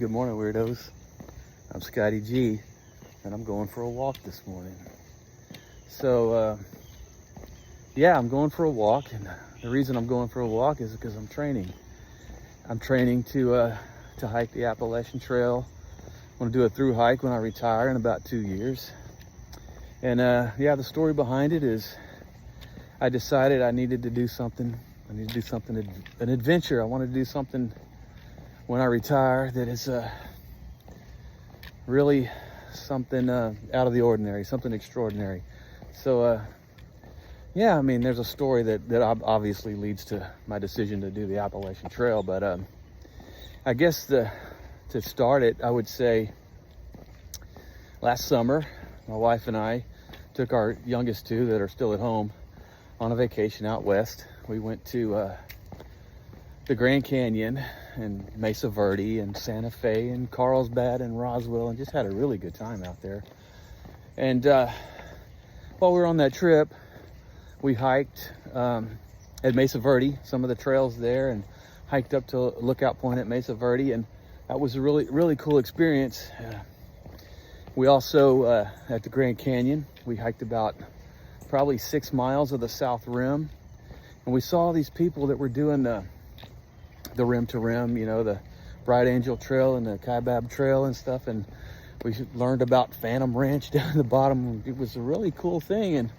Good morning, weirdos. I'm ScottyG, and I'm going for a walk this morning. So, yeah, I'm going for a walk, and the reason I'm going for a walk is because I'm training. I'm training to hike the Appalachian Trail. I want to do a thru hike when I retire in about 2 years. And yeah, the story behind it is I decided I needed to do something. I need to do something, an adventure. I want to do something when I retire that is really something out of the ordinary, something extraordinary. So yeah, I mean, there's a story that obviously leads to my decision to do the Appalachian Trail, but I guess to start it, I would say last summer, my wife and I took our youngest two that are still at home on a vacation out west. We went to the Grand Canyon and Mesa Verde and Santa Fe and Carlsbad and Roswell, and just had a really good time out there. And while we were on that trip, we hiked at Mesa Verde, some of the trails there, and hiked up to Lookout Point at Mesa Verde, and that was a really cool experience. We also, at the Grand Canyon, we hiked about probably 6 miles of the South Rim, and we saw these people that were doing the rim to rim, you know, the Bright Angel Trail and the Kaibab Trail and stuff, and we learned about Phantom Ranch down at the bottom. It was a really cool thing, and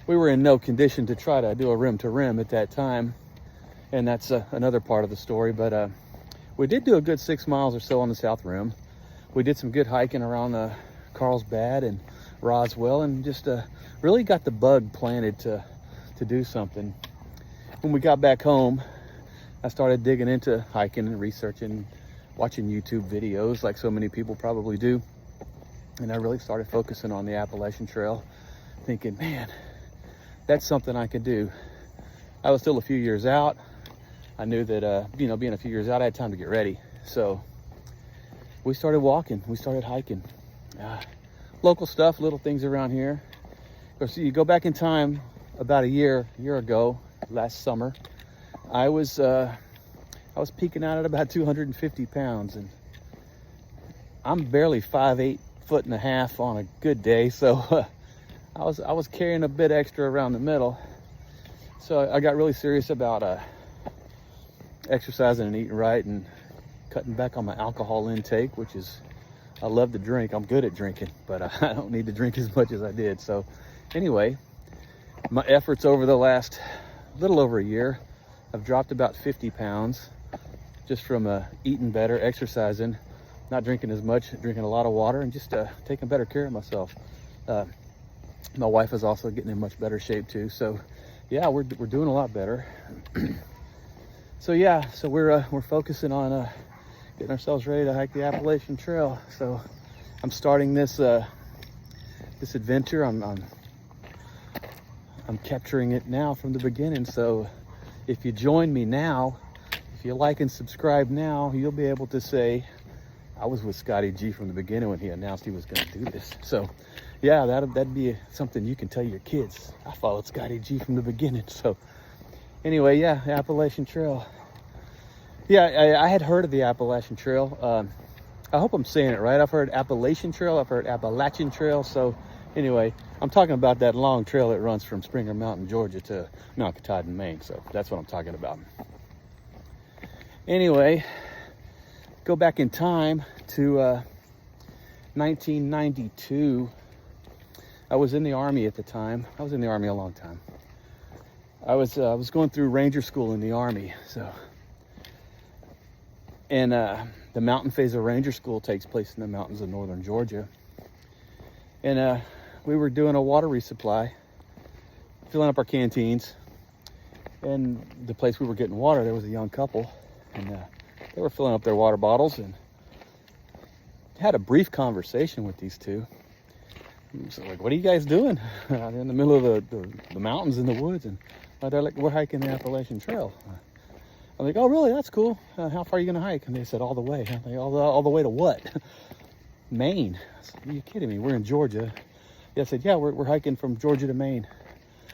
we were in no condition to try to do a rim to rim at that time, and that's another part of the story. But we did do a good 6 miles or so on the South Rim. We did some good hiking around Carlsbad and Roswell, and just really got the bug planted to do something. When we got back home, I started digging into hiking and researching, watching YouTube videos like so many people probably do. And I really started focusing on the Appalachian Trail, thinking, man, that's something I could do. I was still a few years out. I knew that, you know, being a few years out, I had time to get ready. So we started walking, we started hiking. Local stuff, little things around here. Of course, you go back in time about a year ago, last summer, I was peaking out at about 250 pounds, and I'm barely 5'8" foot and a half on a good day, so I was carrying a bit extra around the middle. So I got really serious about exercising and eating right and cutting back on my alcohol intake, which is, I love to drink. I'm good at drinking, but I don't need to drink as much as I did. So anyway, my efforts over the last little over a year, I've dropped about 50 pounds just from eating better, exercising, not drinking as much, drinking a lot of water, and just taking better care of myself. My wife is also getting in much better shape too. So yeah, we're doing a lot better. So yeah, so we're focusing on getting ourselves ready to hike the Appalachian Trail. So I'm starting this this adventure. I'm capturing it now from the beginning. So if you join me now, if you like and subscribe now, you'll be able to say, I was with ScottyG from the beginning when he announced he was going to do this. So yeah, that'd be something you can tell your kids. I followed ScottyG from the beginning. So anyway, yeah, Appalachian Trail. Yeah, I had heard of the Appalachian Trail. I hope I'm saying it right. I've heard Appalachian Trail, I've heard Appalachian Trail. So anyway, I'm talking about that long trail that runs from Springer Mountain, Georgia to Mount Katahdin, Maine. So that's what I'm talking about. Anyway, go back in time to 1992. I was in the Army at the time. I was in the Army a long time. I was going through Ranger School in the Army. So, and the mountain phase of Ranger School takes place in the mountains of northern Georgia. And we were doing a water resupply, filling up our canteens. And the place we were getting water, there was a young couple, and they were filling up their water bottles, and had a brief conversation with these two. So like, what are you guys doing out in the middle of the mountains in the woods? And they're like, we're hiking the Appalachian Trail. I'm like, oh really? That's cool. How far are you gonna hike? And they said, all the way. I'm like, all the way to what? Maine. I said, are you kidding me? We're in Georgia. Yeah, I said, yeah, we're hiking from Georgia to Maine.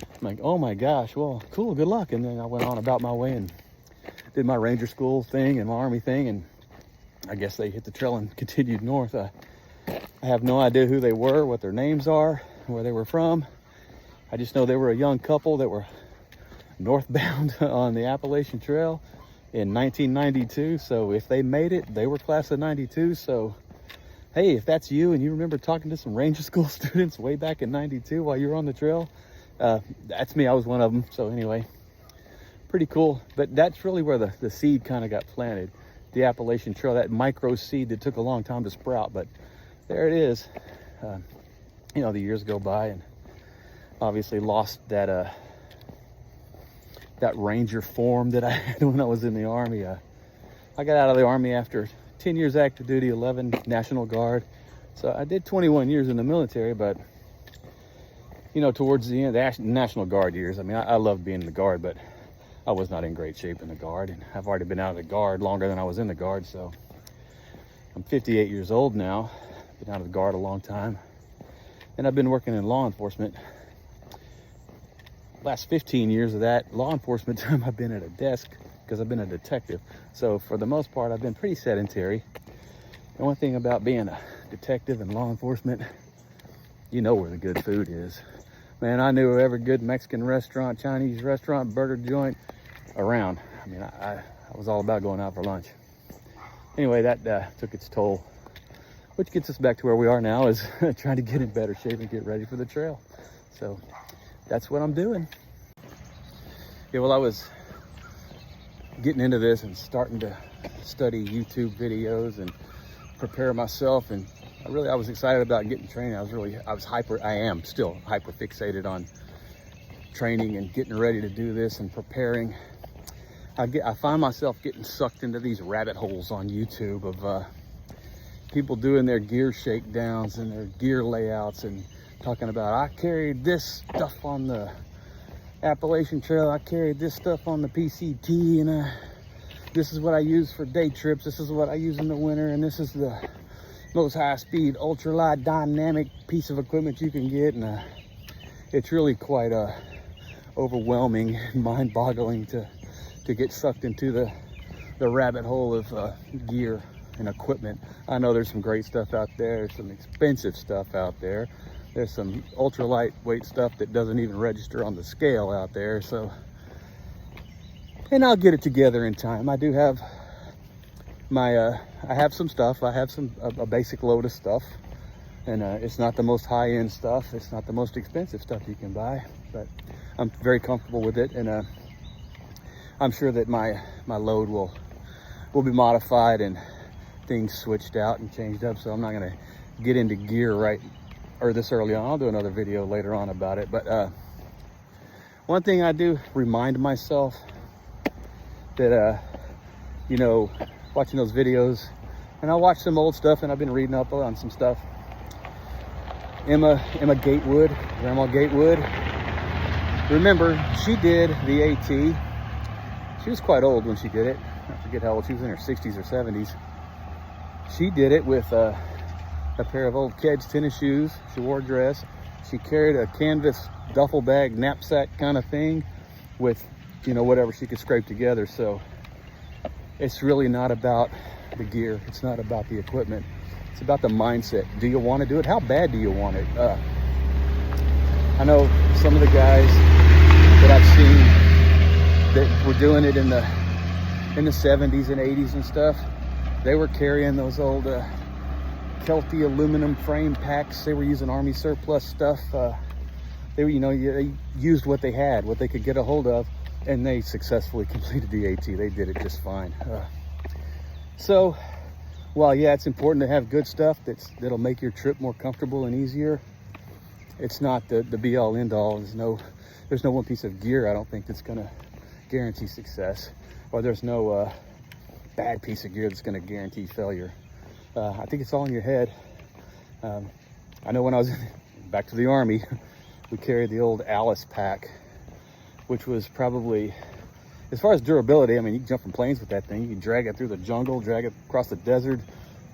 I'm like, oh my gosh, well, cool, good luck. And then I went on about my way and did my Ranger School thing and my Army thing. And I guess they hit the trail and continued north. I have no idea who they were, what their names are, where they were from. I just know they were a young couple that were northbound on the Appalachian Trail in 1992. So if they made it, they were class of 92. So hey, if that's you and you remember talking to some ranger school students way back in 92 while you were on the trail, that's me. I was one of them. So anyway, pretty cool. But that's really where the seed kind of got planted. The Appalachian Trail, that micro seed that took a long time to sprout, but there it is. You know, the years go by, and obviously lost that that ranger form that I had when I was in the Army. I got out of the Army after 10 years active duty, 11 National Guard. So I did 21 years in the military, but you know, towards the end, the National Guard years, I mean, I loved being in the Guard, but I was not in great shape in the Guard, and I've already been out of the Guard longer than I was in the Guard. So I'm 58 years old now, been out of the Guard a long time, and I've been working in law enforcement. Last 15 years of that law enforcement time, I've been at a desk because I've been a detective. So for the most part, I've been pretty sedentary. The one thing about being a detective in law enforcement, you know where the good food is. Man, I knew every good Mexican restaurant, Chinese restaurant, burger joint around. I mean, I was all about going out for lunch. Anyway, that took its toll, which gets us back to where we are now, is trying to get in better shape and get ready for the trail. So that's what I'm doing. Yeah, well, I was getting into this and starting to study YouTube videos and prepare myself, and I was excited about getting training. I am still hyper fixated on training and getting ready to do this and preparing. I find myself getting sucked into these rabbit holes on YouTube of people doing their gear shakedowns and their gear layouts and talking about, I carried this stuff on the Appalachian Trail, I carried this stuff on the PCT, and this is what I use for day trips, this is what I use in the winter, and this is the most high-speed, ultralight, dynamic piece of equipment you can get. And it's really quite overwhelming and mind-boggling to get sucked into the rabbit hole of gear and equipment. I know there's some great stuff out there. There's some expensive stuff out there. There's some ultra lightweight stuff that doesn't even register on the scale out there. So, and I'll get it together in time. I do have my, I have some stuff. I have a basic load of stuff, and it's not the most high-end stuff. It's not the most expensive stuff you can buy, but I'm very comfortable with it, and I'm sure that my load will be modified and things switched out and changed up. So I'm not gonna get into gear this early on. I'll do another video later on about it. But one thing I do remind myself that you know, watching those videos, and I watch some old stuff, and I've been reading up on some stuff. Emma Gatewood, Grandma Gatewood. Remember, she did the AT. She was quite old when she did it. I forget how old she was, in her 60s or 70s. She did it with a pair of old Kedge tennis shoes. She wore a dress. She carried a canvas duffel bag, knapsack kind of thing with, you know, whatever she could scrape together. So it's really not about the gear. It's not about the equipment. It's about the mindset. Do you want to do it? How bad do you want it? I know some of the guys that I've seen that were doing it in the 70s and 80s and stuff. They were carrying those old Kelty aluminum frame packs. They were using Army surplus stuff. They were, you know, they used what they had, what they could get a hold of, and they successfully completed the AT. They did it just fine. So, while yeah, it's important to have good stuff that'll make your trip more comfortable and easier, it's not the be-all, end-all. There's no one piece of gear, I don't think, that's gonna guarantee success, or there's no bad piece of gear that's gonna guarantee failure. I think it's all in your head. I know when I was back to the Army, we carried the old Alice pack, which was probably, as far as durability, I mean, you can jump from planes with that thing. You can drag it through the jungle, drag it across the desert.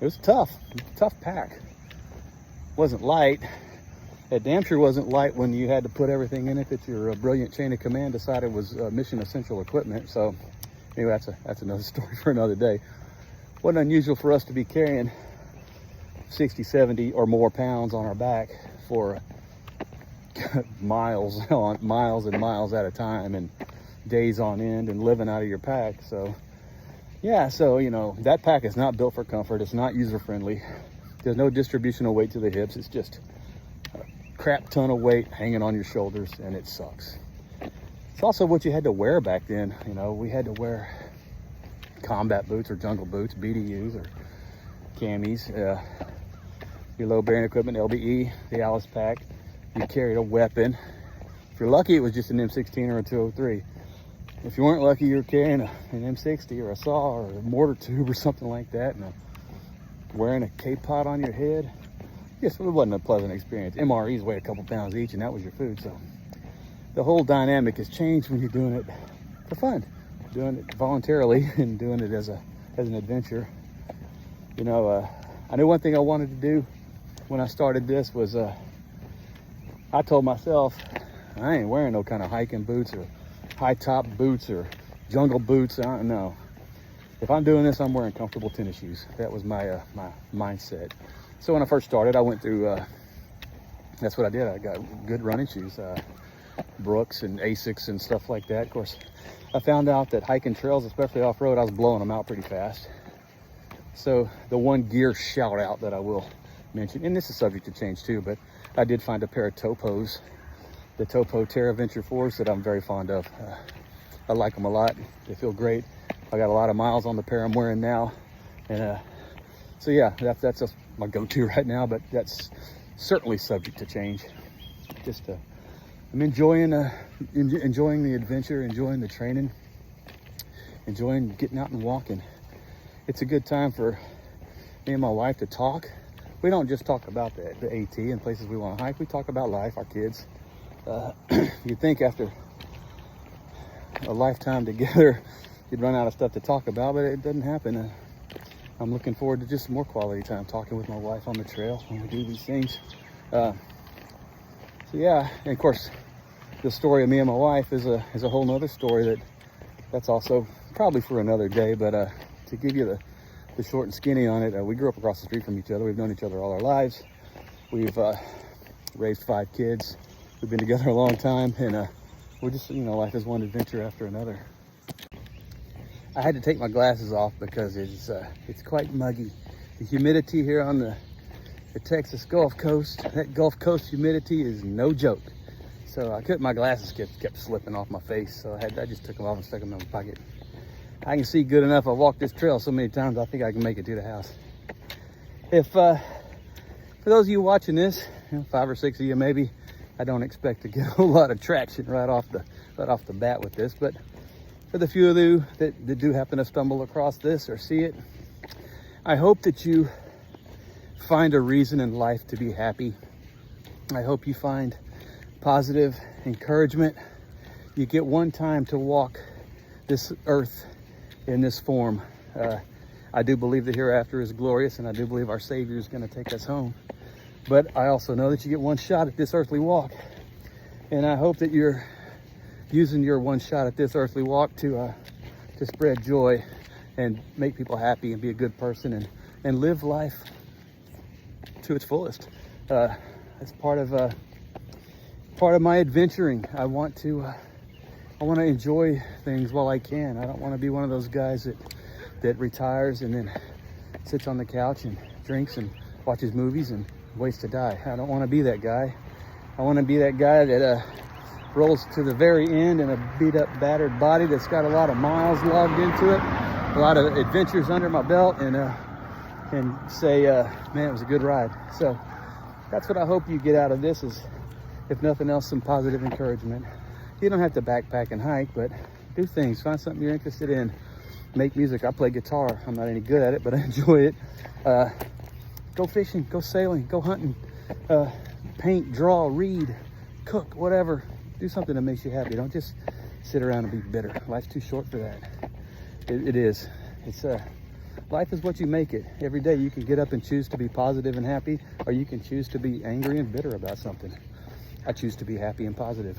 It was tough. It was a tough pack. It wasn't light. It damn sure wasn't light when you had to put everything in it that your brilliant chain of command decided was mission essential equipment. So anyway, that's another story for another day. wasn't unusual for us to be carrying 60, 70 or more pounds on our back for miles and miles at a time and days on end and living out of your pack. So yeah, so you know, that pack is not built for comfort. It's not user friendly. There's no distributional weight to the hips. It's just a crap ton of weight hanging on your shoulders, and it sucks. It's also what you had to wear back then. You know, we had to wear combat boots or jungle boots, BDUs or camis, your low bearing equipment, LBE, the Alice pack. You carried a weapon. If you're lucky, it was just an M16 or a 203. If you weren't lucky, you were carrying an M60 or a saw or a mortar tube or something like that, and wearing a K-pot on your head. Yes, it wasn't a pleasant experience. MREs weigh a couple pounds each, and that was your food. So the whole dynamic has changed when you're doing it for fun, doing it voluntarily, and doing it as an adventure. You know, I knew one thing I wanted to do when I started this was I told myself I ain't wearing no kind of hiking boots or high top boots or jungle boots. I don't know. If I'm doing this, I'm wearing comfortable tennis shoes. That was my my mindset. So when I first started, I went through, that's what I did. I got good running shoes, Brooks and Asics and stuff like that. Of course, I found out that hiking trails, especially off-road, I was blowing them out pretty fast. So the one gear shout out that I will mention, and this is subject to change too, but I did find a pair of Topos, the Topo Terra Venture 4s that I'm very fond of. I like them a lot. They feel great. I got a lot of miles on the pair I'm wearing now. And so yeah, that's just my go-to right now, but that's certainly subject to change. Just I'm enjoying the adventure, enjoying the training, enjoying getting out and walking. It's a good time for me and my wife to talk. We don't just talk about the AT and places we want to hike. We talk about life, our kids. You'd think after a lifetime together, you'd run out of stuff to talk about, but it doesn't happen. I'm looking forward to just more quality time talking with my wife on the trail when we do these things. So yeah, and of course, the story of me and my wife is a whole nother story that's also probably for another day. But to give you the short and skinny on it, we grew up across the street from each other. We've known each other all our lives. We've raised 5 kids. We've been together a long time, and we're just, you know, life is one adventure after another. I had to take my glasses off because it's quite muggy. The humidity here on the Texas Gulf Coast, that Gulf Coast humidity is no joke. So my glasses kept slipping off my face, so I just took them off and stuck them in my pocket. I can see good enough. I walked this trail so many times, I think I can make it to the house. If for those of you watching this, 5 or 6 of you maybe, I don't expect to get a whole lot of traction right off the bat with this, but for the few of you that do happen to stumble across this or see it, I hope that you find a reason in life to be happy. I hope you find positive encouragement. You get one time to walk this earth in this form. I do believe the hereafter is glorious, and I do believe our Savior is going to take us home. But I also know that you get one shot at this earthly walk. And I hope that you're using your one shot at this earthly walk to spread joy and make people happy and be a good person and live life to its fullest. It's part of my adventuring. I want to enjoy things while I can. I don't want to be one of those guys that retires and then sits on the couch and drinks and watches movies and waits to die. I don't want to be that guy. I want to be that guy that rolls to the very end in a beat up, battered body that's got a lot of miles logged into it, a lot of adventures under my belt, and say, man, it was a good ride. So that's what I hope you get out of this, is, if nothing else, some positive encouragement. You don't have to backpack and hike, but do things. Find something you're interested in. Make music. I play guitar. I'm not any good at it, but I enjoy it. Go fishing, go sailing, go hunting, paint, draw, read, cook, whatever. Do something that makes you happy. Don't just sit around and be bitter. Life's too short for that. It is. Life is what you make it. Every day you can get up and choose to be positive and happy, or you can choose to be angry and bitter about something. I choose to be happy and positive.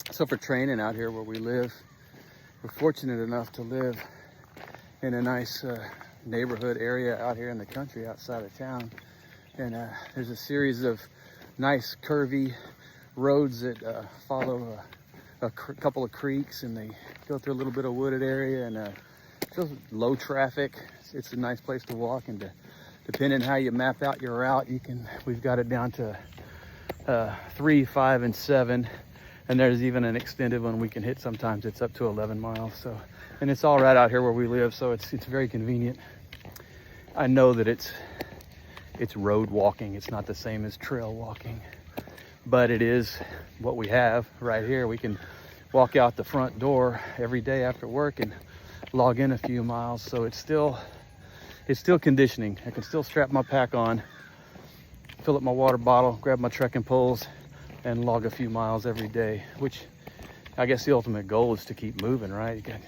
So for training out here where we live, we're fortunate enough to live in a nice neighborhood area out here in the country outside of town. And there's a series of nice curvy roads that follow a couple of creeks, and they go through a little bit of wooded area, and just low traffic. It's a nice place to walk, and depending on how you map out your route, we've got it down to 3, 5, and 7, and there's even an extended one we can hit sometimes. It's up to 11 miles. So, and it's all right out here where we live, so it's very convenient. I know that it's road walking. It's not the same as trail walking, but it is what we have right here. We can walk out the front door every day after work and log in a few miles. So it's still conditioning. I can still strap my pack on, fill up my water bottle, grab my trekking poles, and log a few miles every day, which I guess the ultimate goal is to keep moving, right? You got to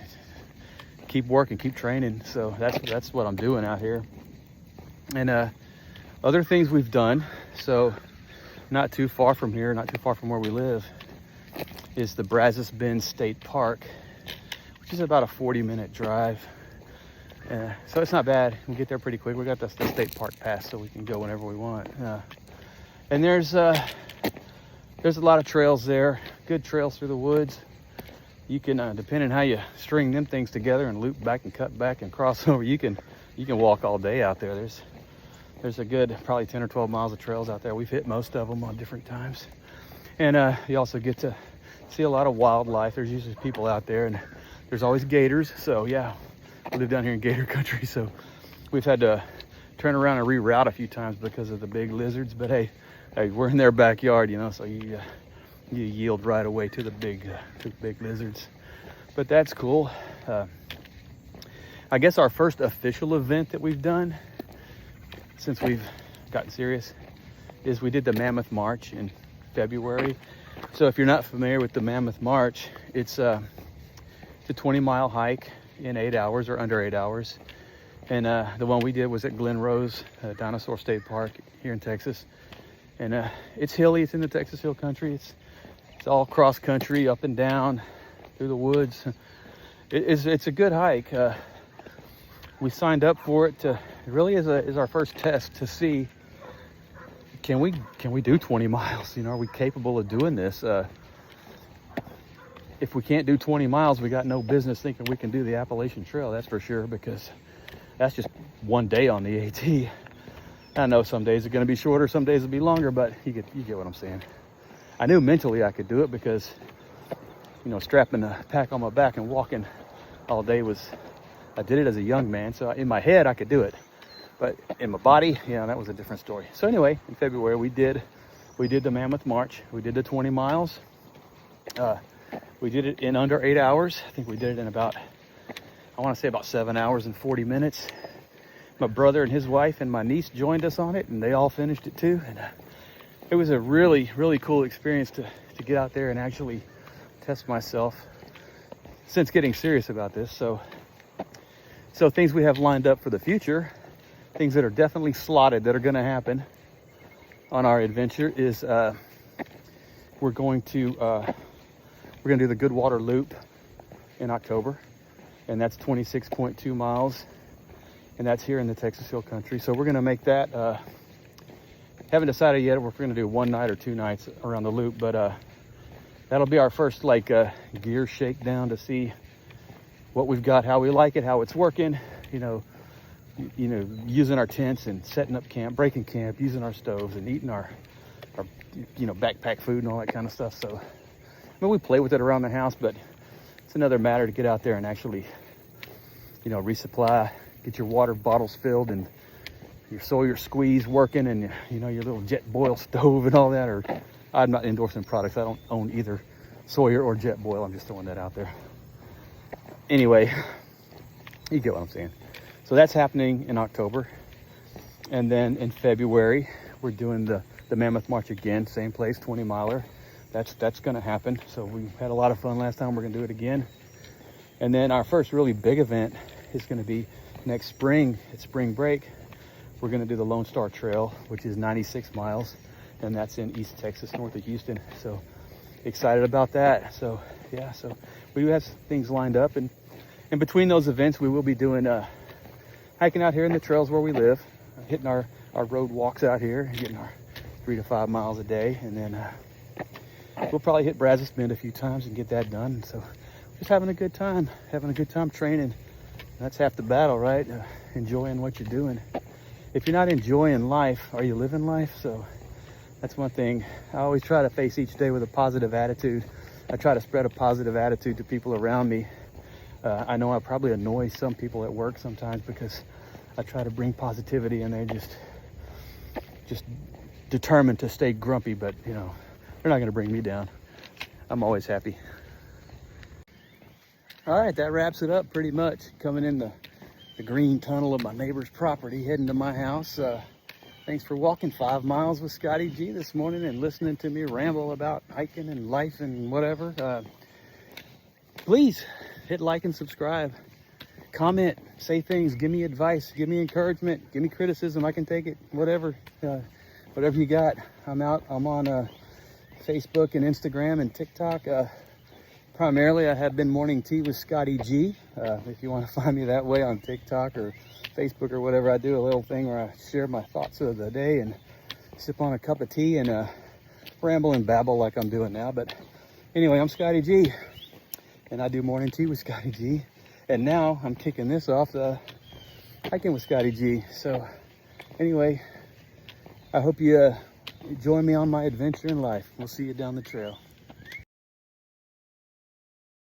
keep working, keep training. So that's what I'm doing out here. And other things we've done, so not too far from here, not too far from where we live, is the Brazos Bend State Park, which is about a 40-minute drive. So it's not bad. We get there pretty quick. We got the state park pass, so we can go whenever we want. And there's a lot of trails there, good trails through the woods. You can, depending on how you string them things together and loop back and cut back and cross over, you can walk all day out there. There's a good probably 10 or 12 miles of trails out there. We've hit most of them on different times. And you also get to see a lot of wildlife. There's usually people out there, and there's always gators. So yeah, we live down here in gator country, so we've had to turn around and reroute a few times because of the big lizards. But hey, we're in their backyard, you know, so you yield right away to the big lizards. But that's cool. I guess our first official event that we've done since we've gotten serious is we did the Mammoth March in February. So if you're not familiar with the Mammoth March, it's a 20-mile hike in 8 hours or under 8 hours. And the one we did was at Glen Rose Dinosaur State Park here in Texas. And it's hilly. It's in the Texas Hill Country. It's all cross country, up and down through the woods. It's a good hike. We signed up for it to really is our first test to see, can we do 20 miles? You know, are we capable of doing this? If we can't do 20 miles, we got no business thinking we can do the Appalachian Trail, that's for sure, because that's just one day on the AT. I know some days are going to be shorter, some days will be longer, but you get what I'm saying. I knew mentally I could do it because, you know, strapping a pack on my back and walking all day I did it as a young man, so in my head I could do it. But in my body, yeah, that was a different story. So anyway, in February we did the Mammoth March. We did the 20 miles. We did it in under 8 hours. I think we did it in about 7 hours and 40 minutes. My brother and his wife and my niece joined us on it, and they all finished it too. And it was a really, really cool experience to get out there and actually test myself since getting serious about this. So things we have lined up for the future, things that are definitely slotted that are going to happen on our adventure is we're going to do the Goodwater Loop in October, and that's 26.2 miles, and that's here in the Texas Hill Country. So we're going to make that. Haven't decided yet if we're going to do one night or 2 nights around the loop, but that'll be our first gear shakedown to see what we've got, how we like it, how it's working, you know, using our tents and setting up camp, breaking camp, using our stoves and eating our backpack food and all that kind of stuff. So, I mean, we play with it around the house, but it's another matter to get out there and actually, resupply, get your water bottles filled and your Sawyer squeeze working and, your little jet boil stove and all that. Or I'm not endorsing products. I don't own either Sawyer or jet boil. I'm just throwing that out there. Anyway, you get what I'm saying. So that's happening in October. And then in February, we're doing the Mammoth March again, same place, 20 miler. That's gonna happen. So we had a lot of fun last time, we're gonna do it again. And then our first really big event is gonna be next spring, at spring break. We're gonna do the Lone Star Trail, which is 96 miles. And that's in East Texas, north of Houston. So excited about that. So yeah, so we have things lined up, and in between those events, we will be doing hiking out here in the trails where we live, hitting our road walks out here, getting our 3 to 5 miles a day, and then we'll probably hit Brazos Bend a few times and get that done. So just having a good time training. That's half the battle, right? Enjoying what you're doing. If you're not enjoying life, are you living life? So that's one thing. I always try to face each day with a positive attitude. I try to spread a positive attitude to people around me. I know I probably annoy some people at work sometimes because I try to bring positivity and they just determined to stay grumpy, but you know, they're not gonna bring me down. I'm always happy. All right, that wraps it up pretty much. Coming in the green tunnel of my neighbor's property, heading to my house. Thanks for walking 5 miles with ScottyG this morning and listening to me ramble about hiking and life and whatever. Please hit like and subscribe. Comment, say things, give me advice, give me encouragement, give me criticism. I can take it, whatever you got. I'm on Facebook and Instagram and TikTok. Primarily, I have been Morning Tea with ScottyG. If you want to find me that way on TikTok or Facebook or whatever, I do a little thing where I share my thoughts of the day and sip on a cup of tea and ramble and babble like I'm doing now. But anyway, I'm ScottyG, and I do Morning Tea with ScottyG. And now I'm kicking this off, hiking with ScottyG. So anyway, I hope you join me on my adventure in life. We'll see you down the trail.